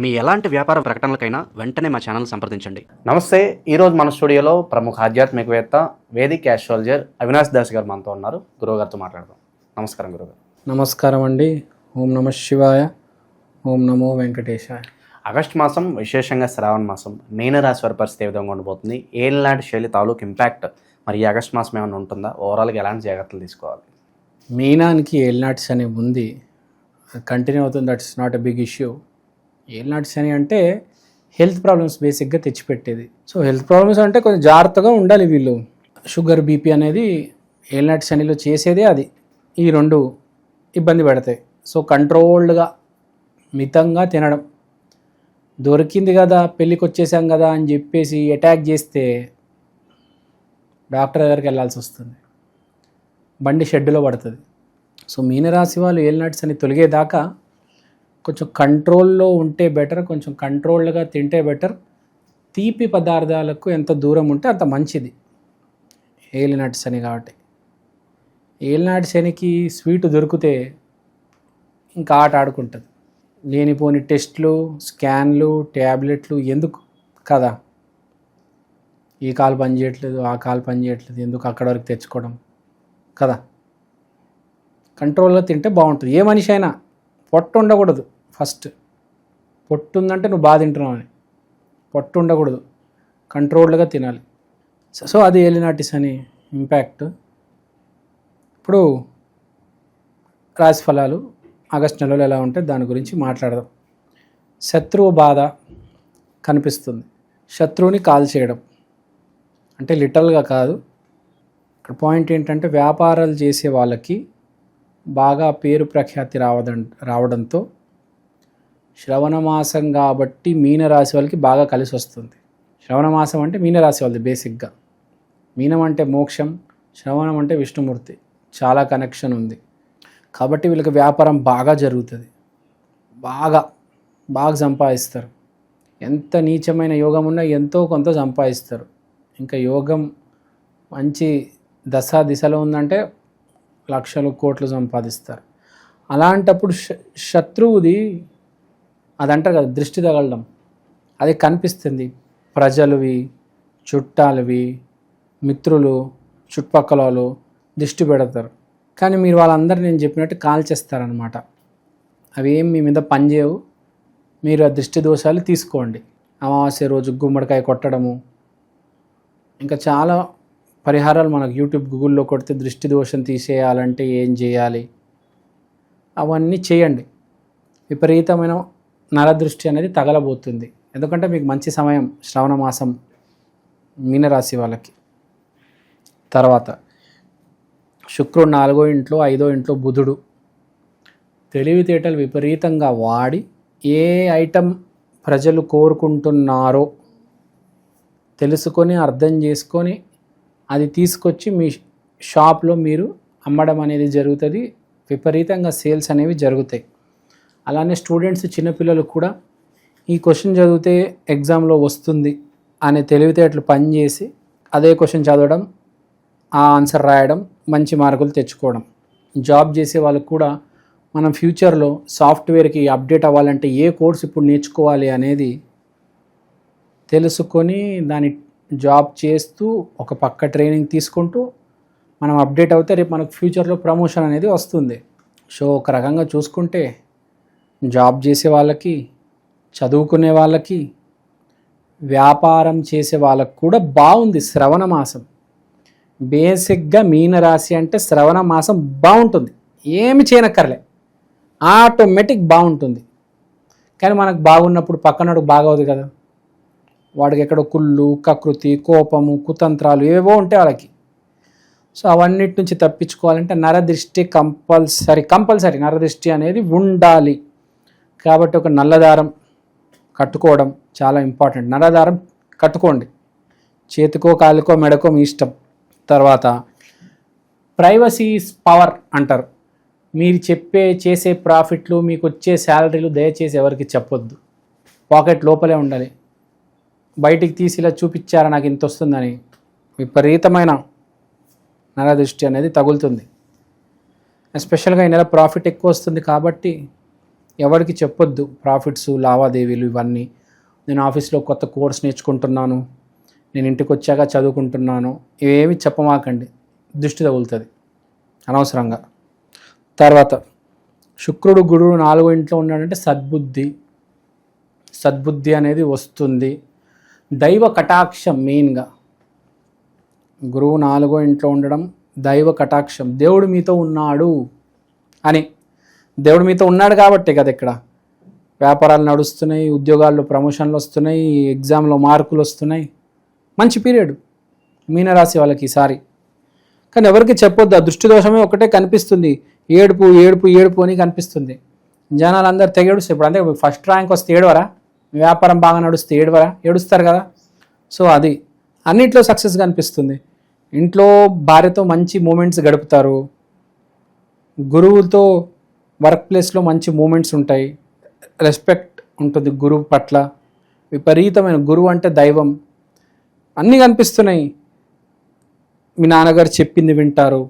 మీ ఎలాంటి వ్యాపార ప్రకటనలకైనా వెంటనే మా ఛానల్ సంప్రదించండి. నమస్తే. ఈరోజు మన స్టూడియోలో ప్రముఖ ఆధ్యాత్మికవేత్త వేదిక్ ఆస్ట్రాలజర్ అవినాష్ దాస్ గారు మనతో ఉన్నారు. గురువుగారితో మాట్లాడదాం. నమస్కారం గురుగారు. నమస్కారం అండి. ఓం నమ శివాయ, ఓం నమో వెంకటేశాయ. ఆగస్టు మాసం, విశేషంగా శ్రావణ మాసం, మీనరాశి వారి పరిస్థితి ఏ విధంగా ఉండబోతుంది? ఏలాంటి శైలి తాలూకు ఇంపాక్ట్ మరి ఈ ఆగస్టు మాసం ఏమైనా ఉంటుందా? ఓవరాల్గా ఎలాంటి జాగ్రత్తలు తీసుకోవాలి? మీనానికి ఏలినాటి శని ఉంది, కంటిన్యూ అవుతుంది. That's not a big issue. ఏలినాటి శని అంటే హెల్త్ ప్రాబ్లమ్స్ బేసిక్గా తెచ్చిపెట్టేది. సో హెల్త్ ప్రాబ్లమ్స్ అంటే కొంచెం జాగ్రత్తగా ఉండాలి. వీళ్ళు షుగర్, బీపీ అనేది ఏలినాటి శనిలో చేసేదే అది. ఈ రెండు ఇబ్బంది పెడతాయి. సో కంట్రోల్డ్గా మితంగా తినడం. దొరికింది కదా, పెళ్ళికి వచ్చేసాం కదా అని చెప్పేసి అటాక్ చేస్తే డాక్టర్ దగ్గరికి వెళ్ళాల్సి వస్తుంది, బండి షెడ్డులో పడుతుంది. సో మీనరాశి వాళ్ళు ఏలినాటి శని తొలగేదాకా కొంచెం కంట్రోల్లో ఉంటే బెటర్, కొంచెం కంట్రోల్డ్గా తింటే బెటర్. తీపి పదార్థాలకు ఎంత దూరం ఉంటే అంత మంచిది ఏలినాటి శని కాబట్టి. ఏలినాటి శనికి స్వీట్ దొరికితే ఇంకా ఆట ఆడుకుంటుంది. లేనిపోని టెస్ట్లు, స్కాన్లు, ట్యాబ్లెట్లు ఎందుకు కదా? ఈ కాలు పని చేయట్లేదు, ఆ కాలు పని చేయట్లేదు, ఎందుకు అక్కడ వరకు తెచ్చుకోవడం కదా? కంట్రోల్గా తింటే బాగుంటుంది. ఏ మనిషి అయినా పొట్టు ఉండకూడదు. ఫస్ట్ పొట్టు ఉందంటే నువ్వు బాగా తింటున్నావు అని. పొట్టు ఉండకూడదు, కంట్రోల్డ్గా తినాలి. సో అది ఏలినాటి శని ఇంపాక్ట్. ఇప్పుడు రాశి ఫలాలు ఆగస్టు నెలలో ఎలా ఉంటే దాని గురించి మాట్లాడదాం. శత్రువు బాధ కనిపిస్తుంది. శత్రువుని కాల్ చేయడం అంటే లిటరల్గా కాదు. ఇక్కడ పాయింట్ ఏంటంటే వ్యాపారాలు చేసే వాళ్ళకి బాగా పేరు ప్రఖ్యాతి రావడంతో శ్రవణ మాసం కాబట్టి మీనరాశి వాళ్ళకి బాగా కలిసి వస్తుంది. శ్రవణ మాసం అంటే మీనరాశి వాళ్ళది బేసిక్గా. మీనం అంటే మోక్షం, శ్రవణం అంటే విష్ణుమూర్తి, చాలా కనెక్షన్ ఉంది కాబట్టి వీళ్ళకి వ్యాపారం బాగా జరుగుతుంది. బాగా సంపాదిస్తారు. ఎంత నీచమైన యోగం ఉన్నా ఎంతో కొంత సంపాదిస్తారు. ఇంకా యోగం మంచి దిశలో ఉందంటే లక్షలు, కోట్లు సంపాదిస్తారు. అలాంటప్పుడు శత్రువుది అదంటారు కదా, దృష్టి తగలడం, అది కనిపిస్తుంది. ప్రజలవి, చుట్టాలవి, మిత్రులు, చుట్టుపక్కల వాళ్ళు దృష్టి పెడతారు. కానీ మీరు వాళ్ళందరూ నేను చెప్పినట్టు కాల్ చేస్తారనమాట. అవి ఏం మీ మీద పనిచేయవు. మీరు ఆ దృష్టి దోషాలు తీసుకోండి. అమావాస్య రోజు గుమ్మడికాయ కొట్టడము, ఇంకా చాలా పరిహారాలు మనకు యూట్యూబ్, గూగుల్లో కొడితే దృష్టి దోషం తీసేయాలంటే ఏం చేయాలి అవన్నీ చేయండి. విపరీతమైన నరదృష్టి అనేది తగలబోతుంది. ఎందుకంటే మీకు మంచి సమయం శ్రవణ మాసం మీనరాశి వాళ్ళకి. తర్వాత శుక్రుడు 4వ ఇంట్లో, 5వ ఇంట్లో బుధుడు. తెలివితేటలు విపరీతంగా వాడి ఏ ఐటెం ప్రజలు కోరుకుంటున్నారో తెలుసుకొని, అర్థం చేసుకొని అది తీసుకొచ్చి మీ షాప్లో మీరు అమ్మడం అనేది జరుగుతుంది. విపరీతంగా సేల్స్ అనేవి జరుగుతాయి. అలానే స్టూడెంట్స్, చిన్నపిల్లలు కూడా ఈ క్వశ్చన్ చదివితే ఎగ్జామ్లో వస్తుంది అనే తెలివితేటలు పనిచేసి అదే క్వశ్చన్ చదవడం, ఆ ఆన్సర్ రాయడం, మంచి మార్కులు తెచ్చుకోవడం. జాబ్ చేసే వాళ్ళకు కూడా మనం ఫ్యూచర్లో సాఫ్ట్వేర్కి అప్డేట్ అవ్వాలంటే ఏ కోర్స్ ఇప్పుడు నేర్చుకోవాలి అనేది తెలుసుకొని దాని జాబ్ చేస్తూ ఒక పక్క ట్రైనింగ్ తీసుకుంటూ మనం అప్డేట్ అవుతే రేపు మనకు ఫ్యూచర్లో ప్రమోషన్ అనేది వస్తుంది. సో ఒక రకంగా చూసుకుంటే జాబ్ చేసే వాళ్ళకి, చదువుకునే వాళ్ళకి, వ్యాపారం చేసే వాళ్ళకి కూడా బాగుంది శ్రవణ మాసం. బేసిక్గా మీనరాశి అంటే శ్రవణ మాసం బాగుంటుంది. ఏమి చేయనక్కర్లే, ఆటోమేటిక్ బాగుంటుంది. కానీ మనకు బాగున్నప్పుడు పక్కనోడు బాగవుదు కదా. వాడికి ఎక్కడో కుళ్ళు, కకృతి, కోపము, కుతంత్రాలు ఏవో ఉంటాయి వాళ్ళకి. సో అవన్నిటి నుంచి తప్పించుకోవాలంటే నరదృష్టి కంపల్సరీ నరదృష్టి అనేది ఉండాలి. కాబట్టి ఒక నల్లదారం కట్టుకోవడం చాలా ఇంపార్టెంట్. నల్లదారం కట్టుకోండి, చేతికో, కాలుకో, మెడకో మీ ఇష్టం. తర్వాత ప్రైవసీ ఈజ్ పవర్ అంటారు. మీరు చేసే ప్రాఫిట్లు, మీకు వచ్చే శాలరీలు దయచేసి ఎవరికి చెప్పొద్దు. పాకెట్ లోపలే ఉండాలి. బయటికి తీసి ఇలా చూపించారా నాకు ఇంత వస్తుందని విపరీతమైన నరదృష్టి అనేది తగులుతుంది. ఎస్పెషల్గా ఈ నెల ప్రాఫిట్ ఎక్కువ వస్తుంది కాబట్టి ఎవరికి చెప్పొద్దు ప్రాఫిట్స్ లావాదేవీలు ఇవన్నీ. నేను ఆఫీస్లో కొత్త కోర్స్ నేర్చుకుంటున్నాను, నేను ఇంటికి వచ్చాక చదువుకుంటున్నాను, ఇవేమి చెప్పమాకండి, దృష్టి తగులుతుంది అనవసరంగా. తర్వాత శుక్రుడు గురువు 4వ ఇంట్లో ఉన్నాడంటే సద్బుద్ధి అనేది వస్తుంది. దైవ కటాక్షం మెయిన్గా గురువు 4వ ఇంట్లో ఉండడం దైవ కటాక్షం, దేవుడు మీతో ఉన్నాడు అని. దేవుడు మీతో ఉన్నాడు కాబట్టే కదా ఇక్కడ వ్యాపారాలు నడుస్తున్నాయి, ఉద్యోగాల్లో ప్రమోషన్లు వస్తున్నాయి, ఎగ్జామ్లో మార్కులు వస్తున్నాయి. మంచి పీరియడ్ మీనరాశి వాళ్ళకి ఈసారి. కానీ ఎవరికి చెప్పొద్దు, ఆ దృష్టి దోషమే ఒకటే కనిపిస్తుంది, ఏడుపు ఏడుపు ఏడుపు అని కనిపిస్తుంది. జనాలు అందరు తెగేడుస్తారు. ఇప్పుడు అంతే, ఫస్ట్ ర్యాంక్ వస్తే ఏడవరా, వ్యాపారం బాగా నడుస్తే ఏడుస్తారు కదా. సో అది అన్నిట్లో సక్సెస్ కనిపిస్తుంది. ఇంట్లో భార్యతో మంచి మూమెంట్స్ గడుపుతారు, గురువుతో వర్క్ ప్లేస్లో మంచి మూమెంట్స్ ఉంటాయి, రెస్పెక్ట్ ఉంటుంది గురువు పట్ల, విపరీతమైన గురువు అంటే దైవం, అన్నీ కనిపిస్తున్నాయి. మీ నాన్నగారు చెప్పింది వింటారు,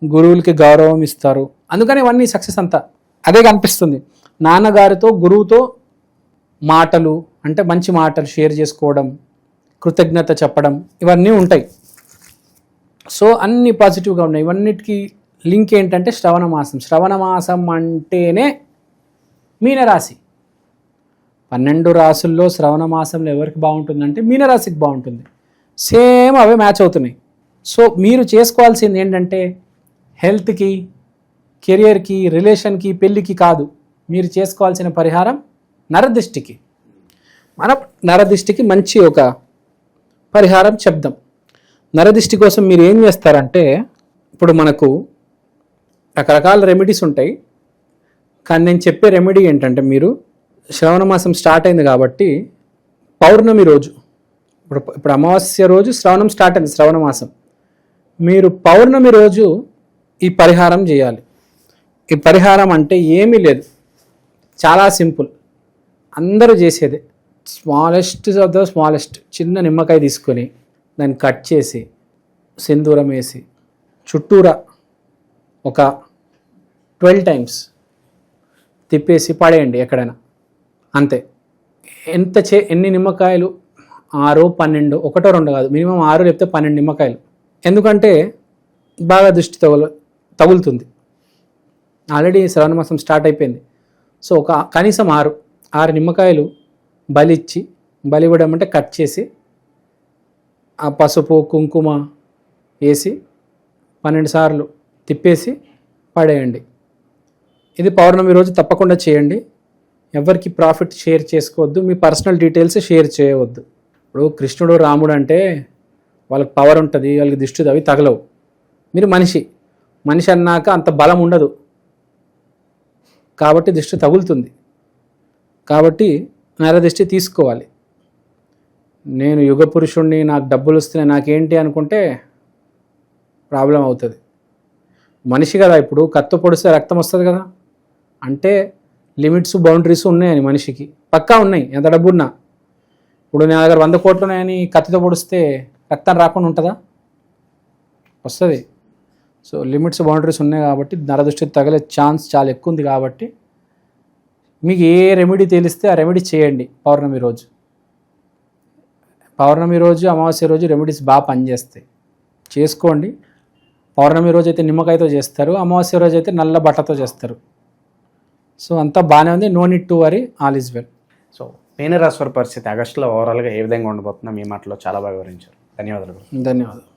గురువులకి గౌరవం ఇస్తారు, అందుకని ఇవన్నీ సక్సెస్ అంతా అదే కనిపిస్తుంది. నాన్నగారితో గురువుతో మాటలు అంటే మంచి మాటలు షేర్ చేసుకోవడం, కృతజ్ఞత చెప్పడం, ఇవన్నీ ఉంటాయి. సో అన్నీ పాజిటివ్గా ఉన్నాయి. ఇవన్నిటికీ లింక్ ఏంటంటే శ్రవణ మాసం అంటేనే మీనరాశి. 12 రాసుల్లో శ్రవణ మాసంలో ఎవరికి బాగుంటుందంటే మీనరాశికి బాగుంటుంది. సేమ్ అవే మ్యాచ్ అవుతున్నాయి. సో మీరు చేసుకోవాల్సింది ఏంటంటే హెల్త్కి, కెరియర్కి, రిలేషన్కి, పెళ్ళికి కాదు, మీరు చేసుకోవాల్సిన పరిహారం నరదిష్టికి. మనం నరదిష్టికి మంచి ఒక పరిహారం చెప్దాం. నరదిష్టి కోసం మీరు ఏం చేస్తారంటే, ఇప్పుడు మనకు రకరకాల రెమెడీస్ ఉంటాయి, కానీ నేను చెప్పే రెమెడీ ఏంటంటే, మీరు శ్రవణ మాసం స్టార్ట్ అయింది కాబట్టి పౌర్ణమి రోజు, ఇప్పుడు అమావాస్య రోజు శ్రవణం స్టార్ట్ అయింది, శ్రవణ మాసం, మీరు పౌర్ణమి రోజు ఈ పరిహారం చేయాలి. ఈ పరిహారం అంటే ఏమీ లేదు, చాలా సింపుల్, అందరూ చేసేదే. స్మాలెస్ట్ ఆఫ్ ద స్మాలెస్ట్ చిన్న నిమ్మకాయ తీసుకొని దాన్ని కట్ చేసి సింధూరం వేసి చుట్టూరా ఒక 12 టైమ్స్ తిప్పేసి పడేయండి ఎక్కడైనా, అంతే. ఎన్ని నిమ్మకాయలు, 6, 12, 1, 2 కాదు, మినిమం 6 లేకపోతే 12 నిమ్మకాయలు. ఎందుకంటే బాగా దృష్టి తగులుతుంది. ఆల్రెడీ శ్రవణ మాసం స్టార్ట్ అయిపోయింది. సో కనీసం 6 నిమ్మకాయలు బలి ఇవ్వడం అంటే కట్ చేసి ఆ పసుపు కుంకుమ వేసి 12 సార్లు తిప్పేసి పడేయండి. ఇది పౌర్ణమి రోజు తప్పకుండా చేయండి. ఎవరికి ప్రాఫిట్ షేర్ చేసుకోవద్దు, మీ పర్సనల్ డీటెయిల్స్ షేర్ చేయవద్దు. ఇప్పుడు కృష్ణుడు రాముడు అంటే వాళ్ళకి పవర్ ఉంటుంది, వాళ్ళకి దిష్టి అవి తగలవు. మీరు మనిషి అన్నాక అంత బలం ఉండదు కాబట్టి దిష్టి తగులుతుంది. కాబట్టి నరదిష్టి తీసుకోవాలి. నేను యుగ పురుషుణ్ణి, నాకు డబ్బులు వస్తున్నాయి, నాకేంటి అనుకుంటే ప్రాబ్లం అవుతుంది. మనిషి కదా, ఇప్పుడు కత్తి పొడిస్తే రక్తం వస్తుంది కదా, అంటే లిమిట్స్ బౌండరీస్ ఉన్నాయని మనిషికి పక్కా ఉన్నాయి, ఎంత డబ్బు ఉన్నా. ఇప్పుడు నా దగ్గర 100 కోట్లు ఉన్నాయని కత్తితో పొడిస్తే రక్తం రాకుండా ఉంటుందా? వస్తుంది. సో లిమిట్స్ బౌండరీస్ ఉన్నాయి కాబట్టి నరదృష్టి తగిలే ఛాన్స్ చాలా ఎక్కువ ఉంది. కాబట్టి మీకు ఏ రెమెడీ తెలిస్తే ఆ రెమెడీ చేయండి. పౌర్ణమి రోజు అమావాస్య రోజు రెమెడీస్ బాగా పనిచేస్తాయి, చేసుకోండి. పౌర్ణమి రోజు అయితే నిమ్మకాయతో చేస్తారు, అమావాస్య రోజు అయితే నల్ల బట్టతో చేస్తారు. సో అంతా బాగానే ఉంది, no need to worry, all is well. So మీనరాశి వారి పరిస్థితి ఆగస్టులో ఓవరాల్గా ఏ విధంగా ఉండబోతుందో మీ మాటలో చాలా బాగా వివరించారు. ధన్యవాదాలు. ధన్యవాదాలు.